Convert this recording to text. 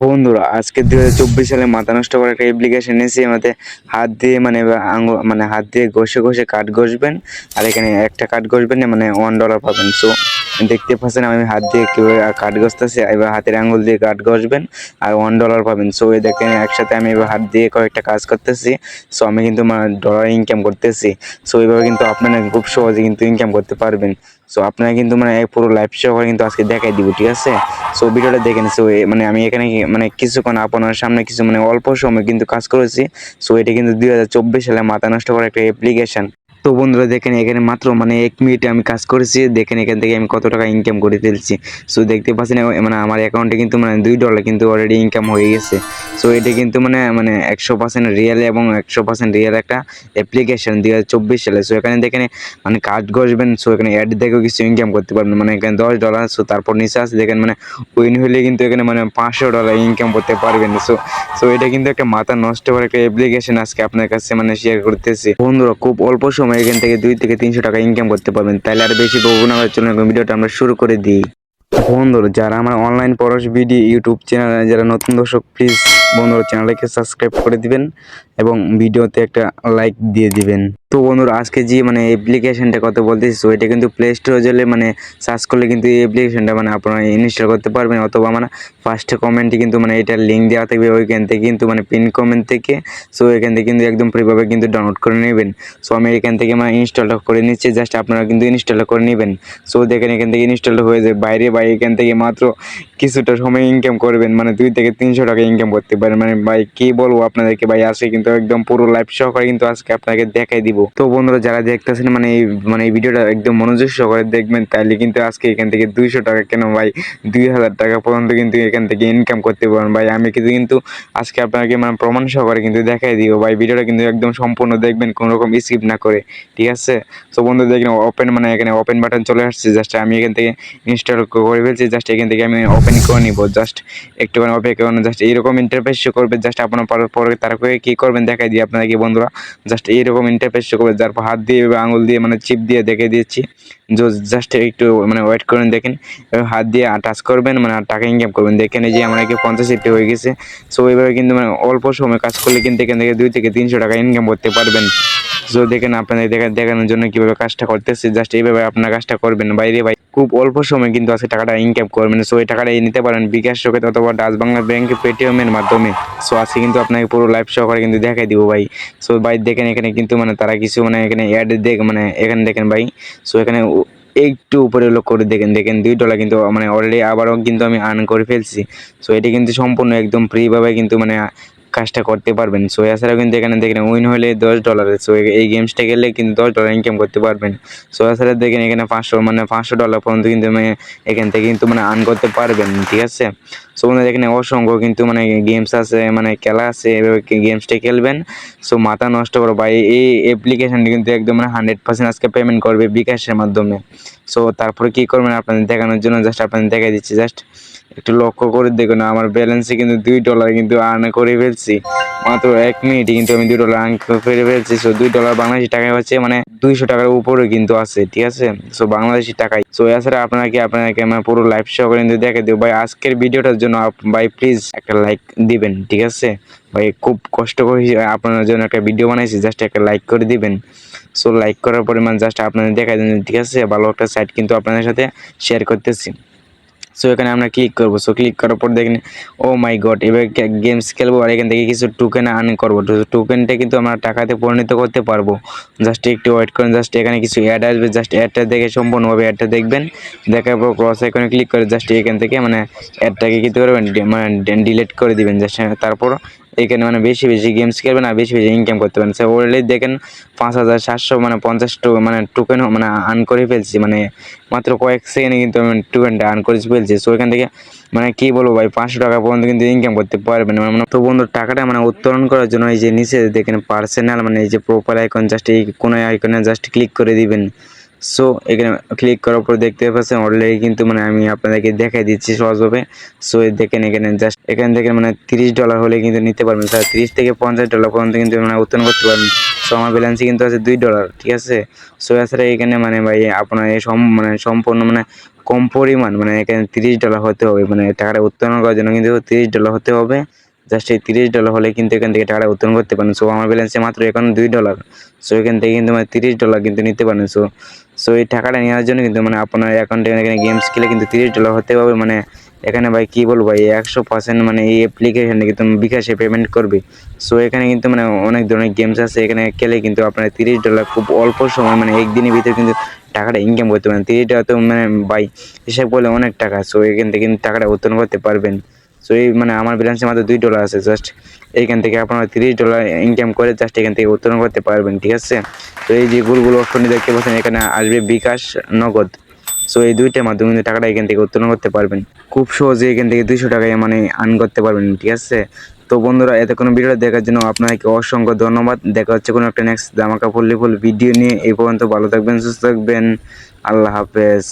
বন্ধুরা আজকে 2024 সালে মাথা নষ্ট করা একটা অ্যাপ্লিকেশন এসে আমাদের হাত দিয়ে হাত দিয়ে ঘষে ঘষে কাঠ ঘষবেন। আর এখানে একটা কাঠ ঘষবেন না মানে $1 পাবেন। সো দেখতে পাচ্ছেন আমি হাত দিয়ে কিভাবে কাঠ ঘষতেছি, এবার হাতের আঙ্গুল দিয়ে কাঠ ঘষবেন আর $1 পাবেন। সো এই দেখেন একসাথে আমি এবার হাত দিয়ে কয়েকটা কাজ করতেছি। সো আমি কিন্তু ডলার ইনকাম করতেছি। সো এইভাবে কিন্তু আপনারা খুব সহজে কিন্তু ইনকাম করতে পারবেন। সো আপনারা কিন্তু পুরো লাইভ শো করে কিন্তু আজকে দেখাই দিব, ঠিক আছে? সো ভিডিওটা দেখেন। সো আমি এখানে কিছুক্ষণ আপনার সামনে কিছু অল্প সময় কিন্তু কাজ করেছি। সো এটা কিন্তু 2024 সালে মাথা নষ্ট করা একটা অ্যাপ্লিকেশন। তো বন্ধুরা দেখেন এখানে মাত্র 1 মিনিটে আমি কাজ করেছি। দেখেন এখান থেকে আমি কত টাকা ইনকাম করে ফেলছি। সো দেখতে পাচ্ছেন আমার অ্যাকাউন্টে কিন্তু $2 কিন্তু অলরেডি ইনকাম হয়ে গেছে। সো এটা কিন্তু 100% রিয়েল এবং 100% রিয়েল একটা অ্যাপ্লিকেশন 2024 সালে। সো এখানে দেখেন কাজ ঘষবেন। সো এখানে অ্যাড দেখেও কিছু ইনকাম করতে পারবেন। এখানে $10। সো তারপর নিচে আছে দেখেন উইন হলে কিন্তু এখানে $500 ইনকাম করতে পারবেন। সো সো এটা কিন্তু একটা মাথা নষ্ট করা একটা অ্যাপ্লিকেশন আজকে আপনার কাছে শেয়ার করতেছি। বন্ধুরা খুব অল্প সময় এখান থেকে 2 থেকে 300 টাকা ইনকাম করতে পারবেন। তাহলে আর বেশি বকবো না, চলুন ভিডিওটা আমরা শুরু করে দিই। বন্ধুরা যারা আমার অনলাইন পড়াশ বিডি ইউটিউব চ্যানেলে যারা নতুন দর্শক, প্লিজ বন্ধুরা চ্যানেলটাকে সাবস্ক্রাইব করে দিবেন এবং ভিডিওতে একটা লাইক দিয়ে দিবেন। তো বন্ধুরা আজকে যে অ্যাপ্লিকেশনটা কথা বলতেছি, সো এটা কিন্তু প্লে স্টোরে গেলে সার্চ করলে কিন্তু এই অ্যাপ্লিকেশনটা আপনারা ইনস্টল করতে পারবেন, অথবা ফার্স্টে কমেন্টে কিন্তু এটার লিঙ্ক দেওয়া থাকবে, ওইখান থেকে কিন্তু পিন কমেন্ট থেকে। সো এখান থেকে কিন্তু একদম ফ্রিভাবে কিন্তু ডাউনলোড করে নেবেন। সো আমি এখান থেকে ইনস্টলটা করে নিচ্ছি, জাস্ট আপনারা কিন্তু ইনস্টলটা করে নেবেন। সো দেখেন এখান থেকে ইনস্টলটা হয়ে যায় বাইরে এখান থেকে মাত্র কিছুটা সময় ইনকাম করবেন 2 থেকে 300 টাকা ইনকাম করতে পারেন। ভাই কি বলবো আপনাদেরকে, ভাই আজকে কিন্তু একদম পুরো লাইভ সহকারে কিন্তু আজকে আপনাকে দেখাই দিব। তো বন্ধুরা যারা দেখতেছেন এই ভিডিওটা একদম মনোযোগ সহকারে দেখবেন, তাহলে কিন্তু আজকে এখান থেকে 200 টাকা কেন ভাই 2000 টাকা পর্যন্ত কিন্তু এখান থেকে ইনকাম করতে পারেন। ভাই আমি কিন্তু আজকে আপনাকে প্রমাণ সহকারে কিন্তু দেখাই দিব। ভাই ভিডিওটা কিন্তু একদম সম্পূর্ণ দেখবেন, কোনো রকম স্কিপ না করে, ঠিক আছে? সো বন্ধু দেখেন ওপেন এখানে ওপেন বাটন চলে আসছে। জাস্ট আমি এখান থেকে ইনস্টল করে ফেলছি। জাস্ট এখান থেকে আমি ওপেন করে নিব। জাস্ট একটুখানি অপেক্ষা করেন। জাস্ট এইরকম ইন্টারফেস শো করবে। জাস্ট আপনার পরে তারপরে কী করবেন দেখাই দিই আপনাদেরকে বন্ধুরা। জাস্ট এইরকম ইন্টারফেস শো করবে, যার হাত দিয়ে আঙুল দিয়ে চিপ দিয়ে দেখে দিচ্ছি। জাস্ট একটু ওয়েট করেন। দেখেন হাত দিয়ে টাচ করবেন আর টাকা ইনকাম করবেন। দেখেন এই যে আমার 50 হয়ে গেছে। সো এইভাবে কিন্তু অল্প সময় কাজ করলে কিন্তু এখান থেকে 2 থেকে 300 টাকা ইনকাম করতে পারবেন। সো দেখেন আপনাদের দেখানোর জন্য কিভাবে কাজটা করতেছে। জাস্ট এইভাবে আপনার কাজটা করবেন। বাইরে ভাই খুব অল্প সময় কিন্তু আজকে টাকাটা ইনকাম করবেন। সো এই টাকাটা নিতে পারেন বিকাশ রকেট অথবা ডাচ বাংলা ব্যাংকে পেটিএমের মাধ্যমে। সো আজকে কিন্তু আপনাকে পুরো লাইভ সহকারে কিন্তু দেখাই দিব ভাই। সো ভাই দেখেন এখানে কিন্তু তারা কিছু এখানে অ্যাড এখানে দেখেন ভাই। সো এখানে একটু উপরে লক্ষ্য করে দেখেন $2 কিন্তু অলরেডি আবারও কিন্তু আমি আর্ন করে ফেলছি। সো এটি কিন্তু সম্পূর্ণ একদম ফ্রিভাবে কিন্তু কাজটা করতে পারবেন। সো এছাড়াও কিন্তু এখানে দেখেন উইন হলে $10। সো এই গেমসটা খেললে কিন্তু $10 ইনকাম করতে পারবেন। সো এছাড়া দেখেন এখানে $500 পর্যন্ত কিন্তু এখান থেকে কিন্তু আর্ন করতে পারবেন, ঠিক আছে? সো এখানে অসংখ্য কিন্তু গেমস আছে, খেলা আছে। এভাবে গেমসটা খেলবেন। সো মাথা নষ্ট করো ভাই। এই অ্যাপ্লিকেশনটি কিন্তু একদম 100% আজকে পেমেন্ট করবে বিকাশের মাধ্যমে। সো তারপরে কী করবেন আপনাদের দেখানোর জন্য জাস্ট আপনাদের দেখাই দিচ্ছি। জাস্ট একটু লক্ষ্য করে দেখুন আমার ব্যালেন্সে কিন্তু $2 কিন্তু আর্ন করে ফেলছি। মাত্র 1 মিনিটে কিন্তু আমি $2 আর্ন করে ফেলছি। সো $2 বাংলাদেশি টাকায় হচ্ছে 200 টাকার উপরে কিন্তু আছে, ঠিক আছে? সো বাংলাদেশি টাকায়। সো এছাড়া আপনাকে পুরো লাইভ শো করে কিন্তু দেখে দেবো ভাই। আজকের ভিডিওটার জন্য ভাই প্লিজ একটা লাইক দিবেন, ঠিক আছে? ভাই খুব কষ্ট করে আপনার জন্য একটা ভিডিও বানাইছি, জাস্ট একটা লাইক করে দিবেন। সো লাইক করার পরিমাণ জাস্ট আপনাদের দেখাই দেন, ঠিক আছে? ভালো একটা সাইট কিন্তু আপনাদের সাথে শেয়ার করতেছি। সো এখানে আমরা ক্লিক করবো। সো ক্লিক করার পর দেখেন ও মাই গড, এবার গেমস খেলবো আর এখান থেকে কিছু টোকেন আর্ন করবো। টোকেনটা কিন্তু আমরা টাকাতে পরিণত করতে পারবো। জাস্ট একটু ওয়েট করেন। জাস্ট এখানে কিছু অ্যাড আসবে, জাস্ট অ্যাডটা দেখে সম্পূর্ণভাবে অ্যাডটা দেখবেন। দেখার পর ক্রস আইকনে ক্লিক করে জাস্ট এখান থেকে অ্যাডটাকে কী করবেন ডিলিট করে দিবেন। জাস্ট তারপর এখানে বেশি বেশি গেমস খেলবেন আর বেশি বেশি ইনকাম করতে পারেন। সে অলরেডি দেখেন 5750 50 টোকেন আর্ন করে ফেলছি। মাত্র কয়েক সেকেন্ডে কিন্তু আমি টোকেনটা আর্ন করে ফেলছি। সো এখান থেকে কী বলবো ভাই 500 টাকা পর্যন্ত কিন্তু ইনকাম করতে পারবেন। তো বন্ধু টাকাটা উত্তোলন করার জন্য এই যে নিচে দেখেন পার্সোনাল এই যে প্রোফাইল আইকন, জাস্ট এই কোনো আইকনে জাস্ট ক্লিক করে দিবেন। সো এখানে ক্লিক করার পর দেখতে পাচ্ছেন অলরেডি কিন্তু আমি আপনাদেরকে দেখাই দিচ্ছি সহজভাবে। সো দেখেন এখানে জাস্ট এখান থেকে $30 হলে কিন্তু নিতে পারবেন। স্যার $30 থেকে $50 পর্যন্ত কিন্তু উত্তোলন করতে পারবেন। সো আমার ব্যালেন্সে কিন্তু আছে $2, ঠিক আছে? সো এছাড়া এখানে ভাই আপনার এই সম্পূর্ণ কম পরিমাণ, মানে এখানে $30 হতে হবে, মানে টাকাটা উত্তোলন করার জন্য কিন্তু $30 হতে হবে। জাস্ট এই $30 হলে কিন্তু এখান থেকে টাকাটা উত্তোলন করতে পারেন। সো আমার ব্যালেন্সে মাত্র এখন $2। সো এখান থেকে কিন্তু মানে $30 কিন্তু নিতে পারেন। সো এই টাকাটা নেওয়ার জন্য কিন্তু মানে আপনার অ্যাকাউন্টে এখানে গেমস খেলে কিন্তু $30 হতে হবে। মানে এখানে ভাই কী বলবো ভাই, 100% মানে এই অ্যাপ্লিকেশনে কিন্তু বিকাশে পেমেন্ট করবে। সো এখানে কিন্তু মানে অনেক ধরনের গেমস আছে, এখানে খেলে কিন্তু আপনার $30 খুব অল্প সময়, মানে একদিনের ভিতরে কিন্তু টাকাটা ইনকাম করতে পারেন। $30 তো মানে ভাই হিসাব করলে অনেক টাকা। সো এখান থেকে কিন্তু টাকাটা উত্তোলন করতে পারবেন। সো এই মানে আমার ব্যালেন্সে মাত্র $2 আছে। জাস্ট এইখান থেকে আপনারা $30 ইনকাম করে জাস্ট এখান থেকে উত্তোলন করতে পারবেন, ঠিক আছে? তো এই যে গোলগুলো অপশনটি দেখতে পাচ্ছেন, এখানে আসবে বিকাশ, নগদ। সো এই দুইটার মাধ্যমে কিন্তু টাকাটা এখান থেকে উত্তোলন করতে পারবেন। খুব সহজে এখান থেকে $200 মানে আর্ন করতে পারবেন, ঠিক আছে? তো বন্ধুরা, এতক্ষণ ভিডিওটা দেখার জন্য আপনাকে অসংখ্য ধন্যবাদ। দেখা হচ্ছে কোনো একটা নেক্সট ধামাকা ফুল ভিডিও নিয়ে। এই পর্যন্ত ভালো থাকবেন, সুস্থ থাকবেন। আল্লাহ হাফেজ।